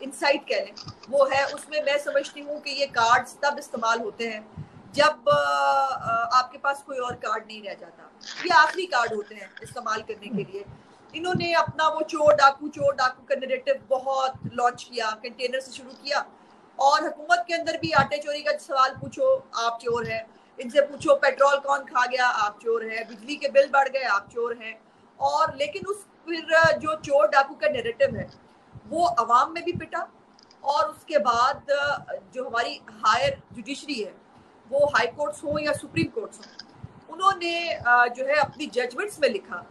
Insight कह लें वो है, उसमें मैं समझती हूँ कि ये कार्ड्स तब इस्तेमाल होते हैं जब आपके पास कोई और कार्ड नहीं रह जाता, ये आखिरी कार्ड होते हैं इस्तेमाल करने के लिए। इन्होंने अपना वो चोर डाकू का नैरेटिव बहुत लॉन्च किया, कंटेनर से शुरू किया, और हुकूमत के अंदर भी आटे चोरी का सवाल पूछो आप चोर हैं, इनसे पूछो पेट्रोल कौन खा गया आप चोर हैं, बिजली के बिल बढ़ गए आप चोर हैं। और लेकिन उस फिर जो चोर डाकू का नैरेटिव है वो अवाम में भी पिटा, और उसके बाद जो हमारी हायर जुडिशरी है, वो हाई कोर्ट्स हो या सुप्रीम कोर्ट्स हो, उन्होंने जो है अपनी जजमेंट्स में लिखा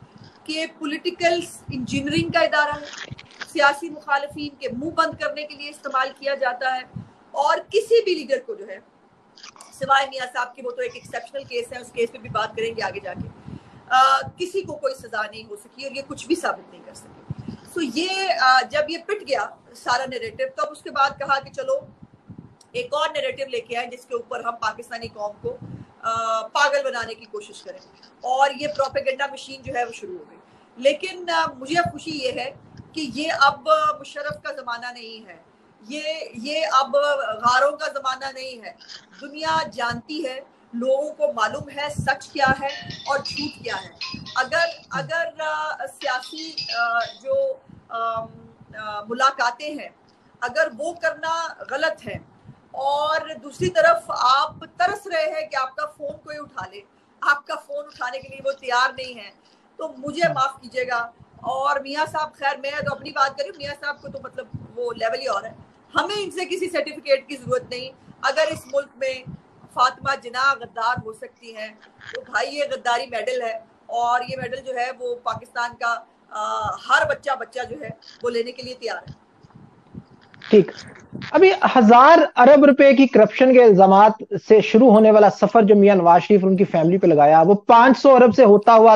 कि पॉलिटिकल इंजीनियरिंग का इदारा है, सियासी मुखालिफिन के मुंह बंद करने के लिए इस्तेमाल किया जाता है, और किसी भी लीडर को जो है, सिवाय मियां साहब की, वो तो एक एक्सेप्शनल केस है, उस केस पे भी बात करेंगे आगे जाके, किसी को कोई सजा नहीं हो सकी और ये कुछ भी साबित नहीं कर सके। तो ये जब ये पिट गया सारा नैरेटिव, तब उसके बाद कहा कि चलो एक और नैरेटिव लेके आए जिसके ऊपर हम पाकिस्तानी कौम को पागल बनाने की कोशिश करें, और ये प्रोपेगेंडा मशीन जो है वो शुरू हो गई। लेकिन मुझे खुशी ये है कि ये अब मुशर्रफ का ज़माना नहीं है, ये अब गारों का ज़माना नहीं है। दुनिया जानती है, लोगों को मालूम है सच क्या है और झूठ क्या है। अगर सियासी जो मुलाकातें हैं, अगर वो करना गलत है, और दूसरी तरफ आप तरस रहे हैं कि आपका फोन कोई उठा ले, आपका फोन उठाने के लिए वो तैयार नहीं है, तो मुझे माफ कीजिएगा। और मियां साहब, खैर मैं तो अपनी बात करूं, मियां साहब को तो मतलब वो लेवल ही और है, हमें इनसे किसी सर्टिफिकेट की जरूरत नहीं। अगर इस मुल्क में फातिमा जिन्ना गद्दार हो सकती हैं, तो भाई ये गद्दारी मेडल है, और ये मेडल जो है वो पाकिस्तान का हर बच्चा जो है वो लेने के लिए तैयार है। ठीक, अभी 1000 अरब रुपए की करप्शन के इल्जामात से शुरू होने वाला सफर जो मियां नवाज शरीफ और उनकी फैमिली पे लगाया, वो 500 अरब से होता हुआ